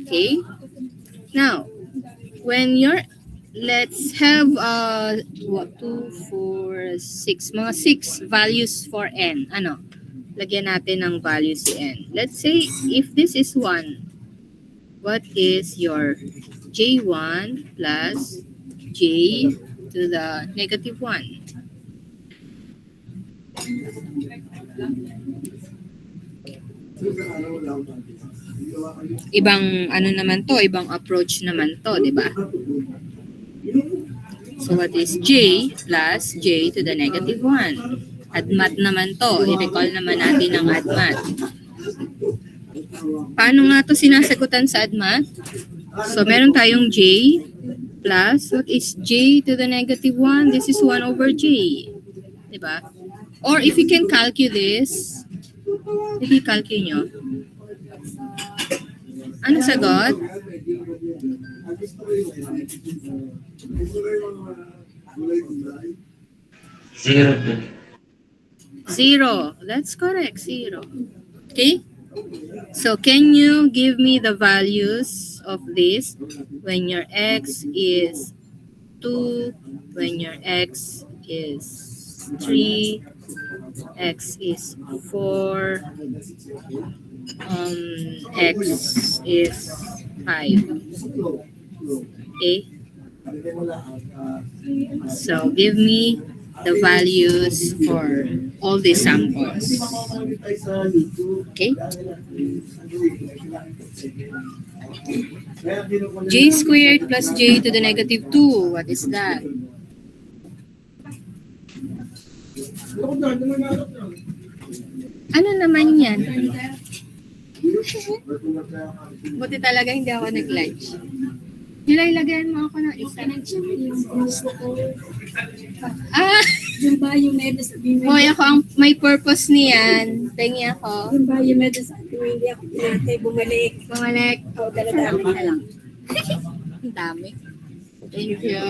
Okay? Now, when you're, let's have 2, 4, 6, mga 6 values for n. Ano? Lagyan natin ng values si n. Let's say, if this is 1, what is your j1 plus j to the negative 1? Ibang ano naman to, ibang approach naman to, di ba? So what is j plus j to the negative 1? Admat naman to. I-recall naman natin ang admat. Paano nga to sinasagutan sa admat? So meron tayong j plus, what is j to the negative 1? This is 1 over j. Diba? Or if you can calculate this, sige, calculate nyo. Ano sagot? Zero po. 0. That's correct, 0. Okay? So can you give me the values of this when your x is 2, when your x is 3, x is 4, x is 5. Okay? So give me the values for all these samples. Okay? J squared plus j to the negative 2. What is that? Ano naman yan? Buti talaga hindi ako nag-lunch. Nilay, lagayan mo ako ng isa. Ah! Yung biomed sabi mo. Hoy, ako ang may purpose niyan. Tingi ako. Yung biomed sabi mo, hindi ako pinatay, bumalik. Bumalik. O, daladami ka lang. Ang dami. Thank you.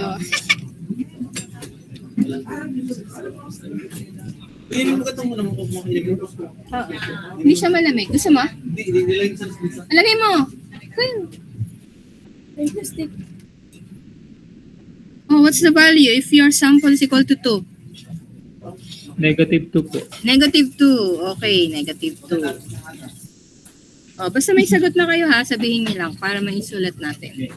Hindi siya malamig. Gusto mo? Alagay mo. Queen. Fantastic. Oh, what's the value if your sample is equal to 2? Negative 2 po. Negative 2. Okay, negative 2. Oh, basta may sagot na kayo ha, sabihin niyo lang para maisulat natin.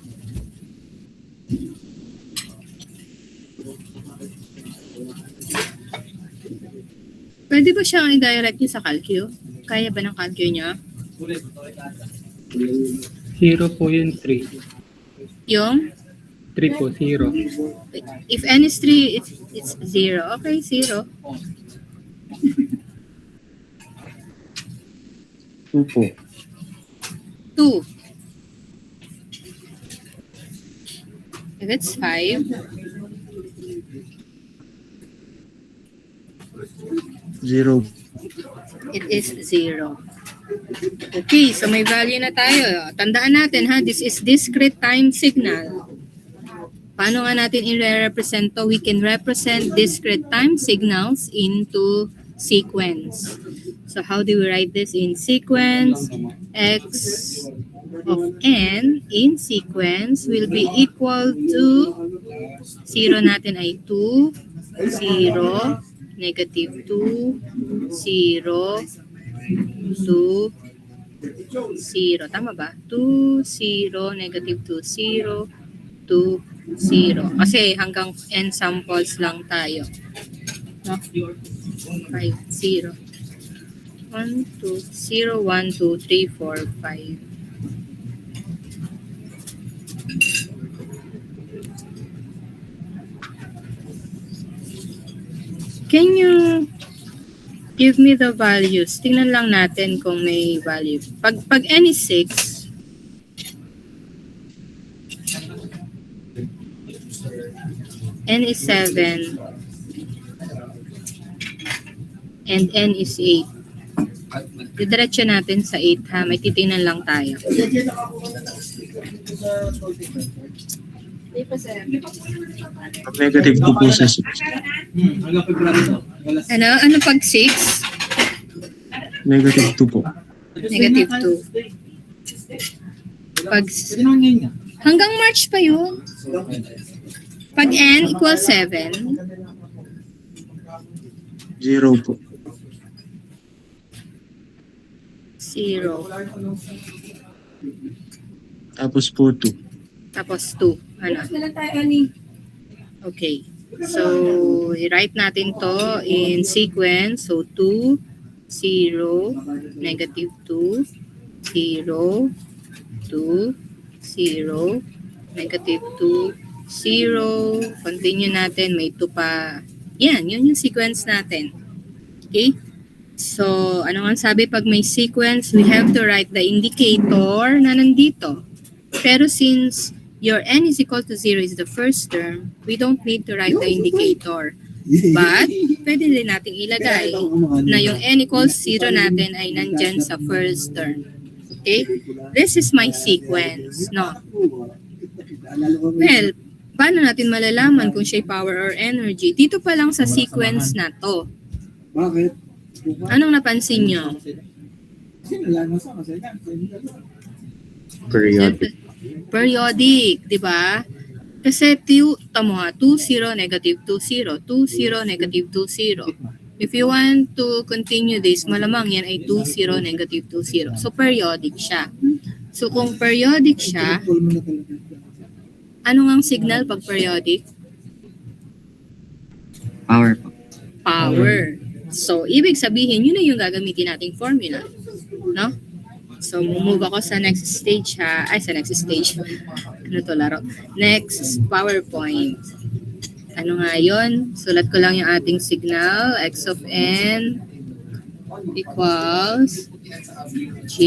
Pwede ba siyang i-direct niyo sa calcu? Kaya ba ng calcu niya? 0 po yung 3. Yung? 3 po, 0. If n is 3, it's 0. Okay, 0. 2 po. 2. If it's 5, 0. it is 0. Okay, so may value na tayo. Tandaan natin ha, this is discrete time signal. Paano nga natin i-represent to? We can represent discrete time signals into sequence. So how do we write this in sequence? X of n in sequence will be equal to 0 natin ay 2, 0, negative 2, 0, 2, 0. Tama ba? 2, 0, negative 2, 0, 2, 0. Kasi hanggang n samples lang tayo. No? 5, 0. 1, 2, 0, 1, 2, 3, 4, 5. Can you give me the values? Tingnan lang natin kung may value. Pag n is 6, n is 7, and n is 8. Didiretso natin sa 8 ha. May titingnan lang tayo. Di pa, sir. Negative 2 po sa 6. Ano pag 6? Negative 2 po. Negative 2. Pag, hanggang March pa yun. Pag n equals 7, 0 po. 0. Tapos po 2. Tapos 2. Ano? Tapos na lang tayo, Ani. Okay. So, i-write natin to in sequence. So, 2, 0, negative 2, 0, 2, 0, negative 2, 0. Continue natin. May 2 pa. Yan. Yun yung sequence natin. Okay? So, ano nga sabi pag may sequence, we have to write the indicator na nandito. Pero since your n is equal to 0 is the first term, we don't need to write the indicator. But, pwede din natin ilagay na yung n equals 0 natin ay nandyan sa first term. Okay? This is my sequence, no? Well, paano natin malalaman kung siya power or energy? Dito pa lang sa sequence na to. Bakit? Anong napansin nyo? Periodic. Periodic, di ba? Kasi tamo nga, 2, 0, negative 2, 0. 2, 0, negative 2, 0. If you want to continue this, malamang yan ay 2, 0, negative 2, 0. So, periodic siya. So, kung periodic siya, ano ngang signal pag periodic? Power po. Power. So, ibig sabihin, yun na yung gagamitin nating formula. No? So, move ako sa next stage ha. Ay, sa next stage. Ano to laro? Next, PowerPoint. Ano nga yun? Sulat ko lang yung ating signal. X of n equals J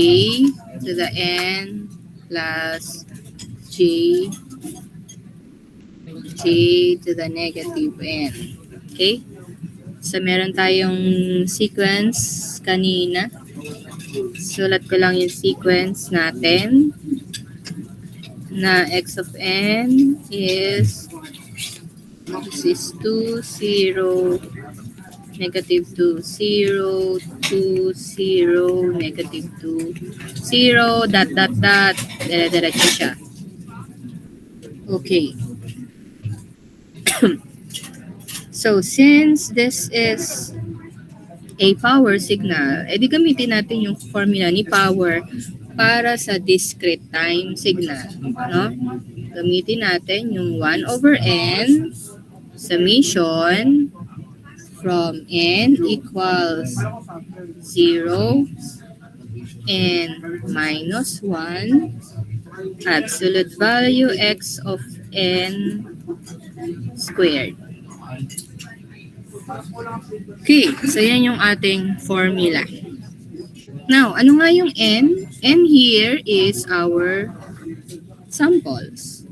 to the n plus J to the negative n. Okay? So, meron tayong sequence kanina. Sulat ko lang yung sequence natin na x of n is 2, 0, negative 2, 0, 2, 0, negative 2, 0, dot, dot, dot. Dire-diretso siya. Okay. So, since this is a power signal, edi gamitin natin yung formula ni power para sa discrete time signal, no? Gamitin natin yung 1 over n summation from n equals 0 and minus 1 absolute value x of n squared. Okay, so yan yung ating formula. Now, ano nga yung n? N here is our samples.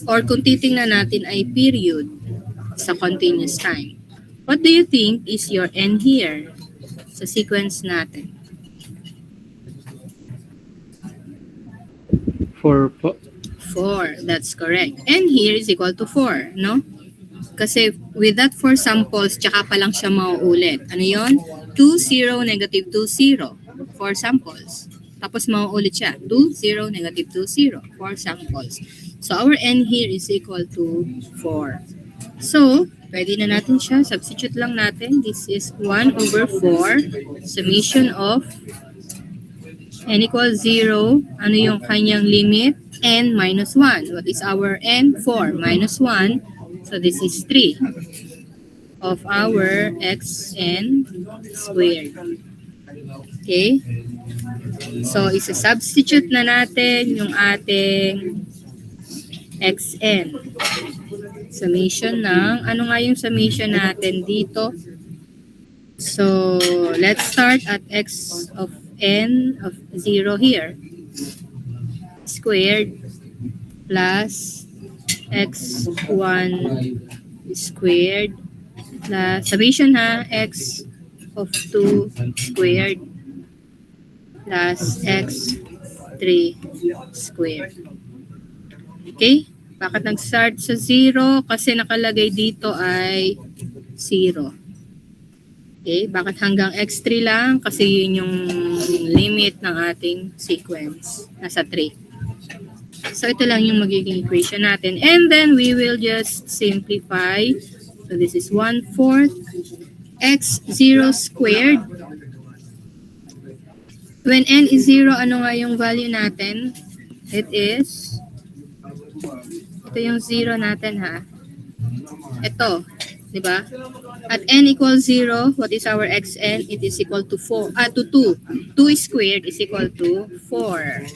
Or kung titingnan natin ay period sa continuous time. What do you think is your n here sa sequence natin? 4 po. 4, that's correct. N here is equal to 4, no? Kasi with that 4 samples, tsaka pa lang siya mauulit. Ano yon? 2, 0, negative 2, 0. 4 samples. Tapos mauulit siya. 2, 0, negative 2, 0. 4 samples. So our n here is equal to 4. So, pwede na natin siya. Substitute lang natin. This is 1 over 4 summation of n equals 0. Ano yung kanyang limit? N minus 1. What is our n? 4 minus 1. So, this is 3 of our xn squared. Okay? So, isa-substitute na natin yung ating xn. Summation ng, ano nga yung summation natin dito? So, let's start at x of n of 0 here. Squared plus x1 squared plus, summation ha, x of 2 squared plus x3 squared. Okay? Bakit nag-start sa 0? Kasi nakalagay dito ay 0. Okay? Bakit hanggang x3 lang? Kasi yun yung limit ng ating sequence. Nasa 3. So, ito lang yung magiging equation natin. And then, we will just simplify. So, this is 1/4 x0 squared. When n is 0, ano nga yung value natin? It is, ito yung 0 natin ha. Ito, di ba? At n equals 0, what is our xn? It is equal to 4, to 2. 2 squared is equal to 4.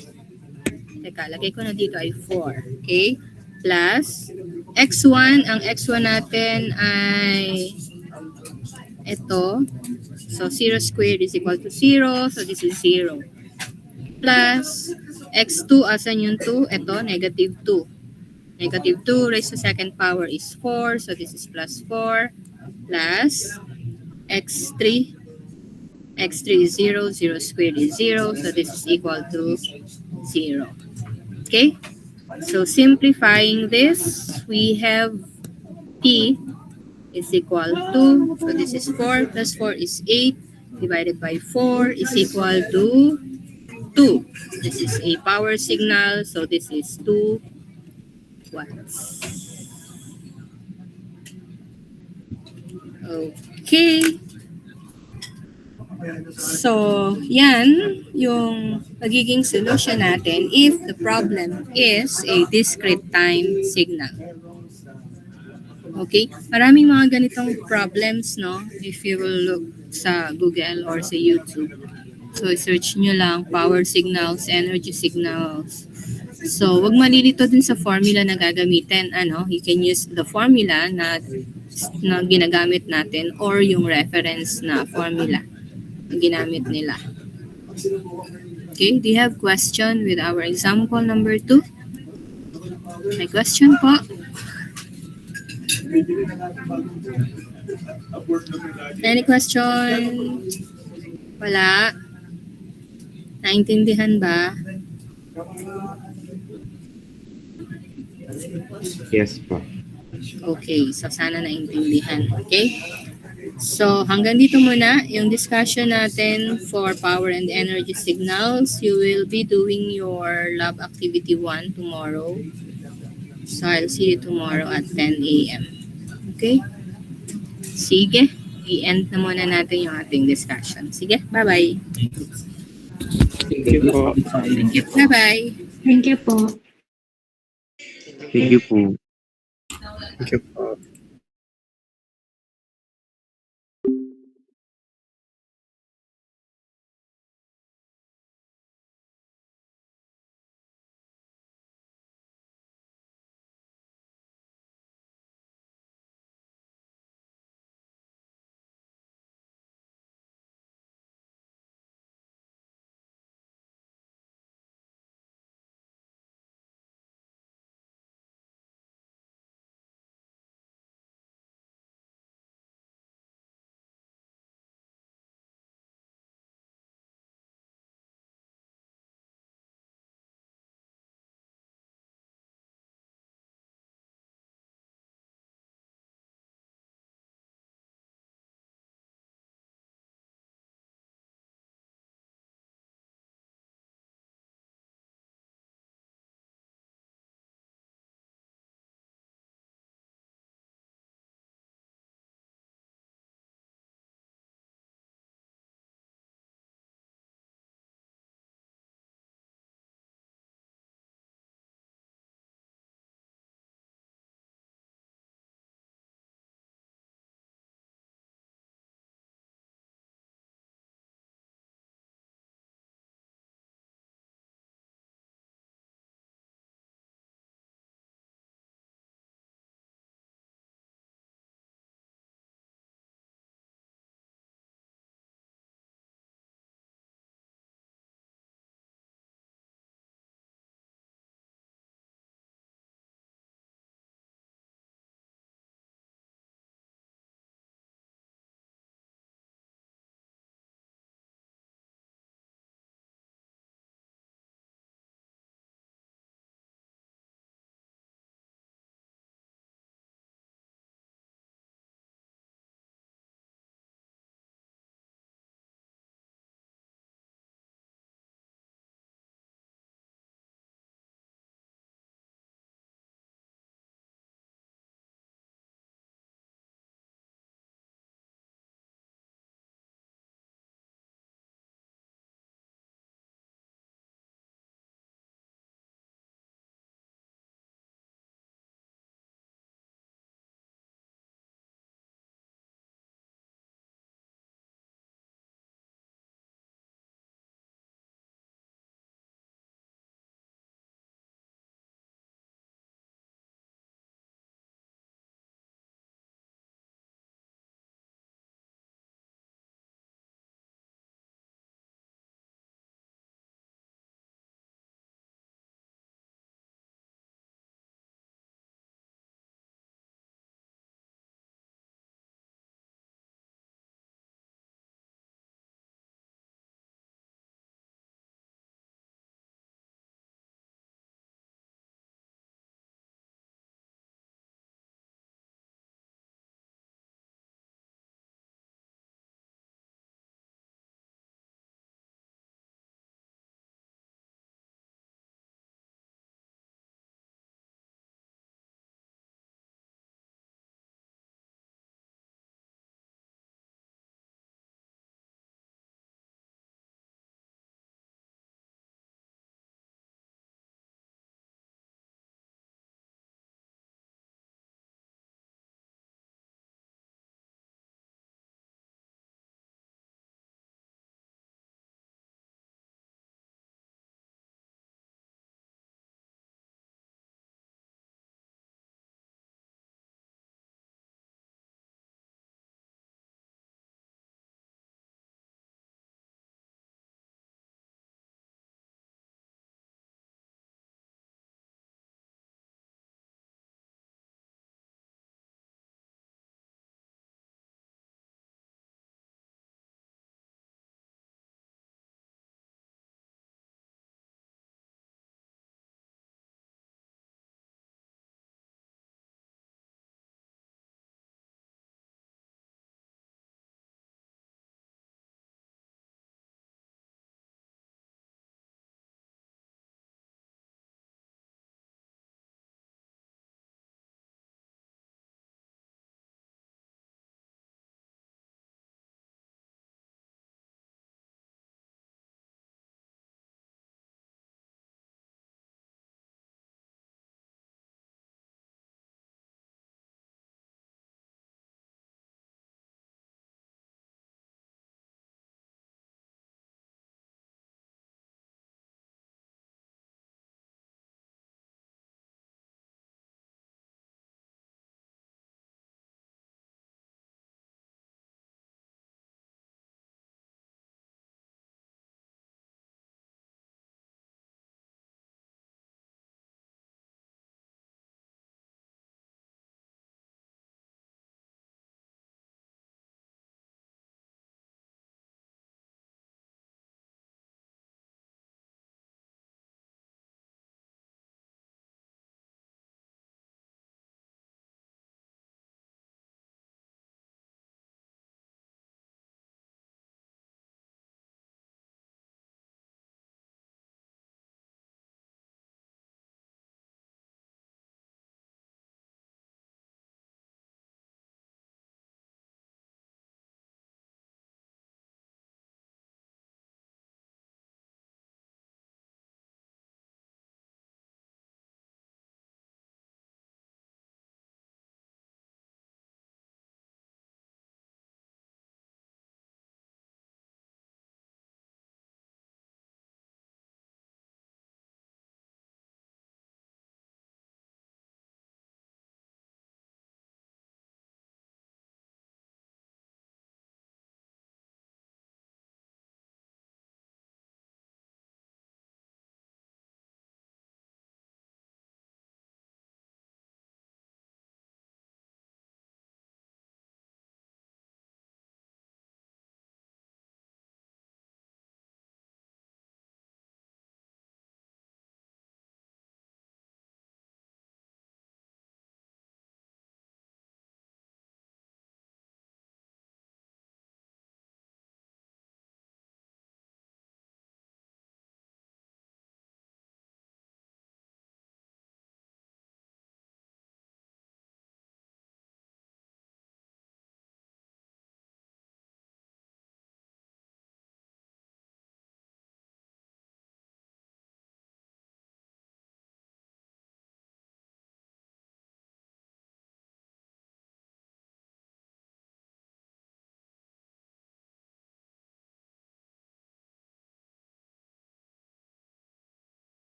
Teka, lagay ko na dito ay 4. Okay? Plus, x1, ang x1 natin ay ito. So, 0 squared is equal to 0. So, this is 0. Plus, x2, asan yung 2? Ito, negative 2. Negative 2 raised to second power is 4. So, this is plus 4. Plus, x3. x3 is 0. 0 squared is 0. So, this is equal to 0. Okay? So, simplifying this, we have p is equal to, so this is 4 plus 4 is 8 divided by 4 is equal to 2. This is a power signal, so this is 2 watts. Okay. So, yan yung magiging solution natin if the problem is a discrete time signal. Okay? Maraming mga ganitong problems, no? If you will look sa Google or sa YouTube. So, search nyo lang power signals, energy signals. So, wag malilito din sa formula na gagamitin. Ano? You can use the formula na ginagamit natin or yung reference na formula na ginamit nila. Okay? Do you have question with our example number 2? May question po? Any question? Wala? Naintindihan ba? Yes po. Okay, so sana naintindihan. Okay? So hanggang dito muna yung discussion natin for power and energy signals. You will be doing your lab activity 1 tomorrow. So I'll see you tomorrow at 10 a.m. Okay? Sige. I-end na muna natin yung ating discussion. Sige, bye-bye. Thank you po. Thank you. Bye-bye. Thank you po. Thank you po. Thank you po.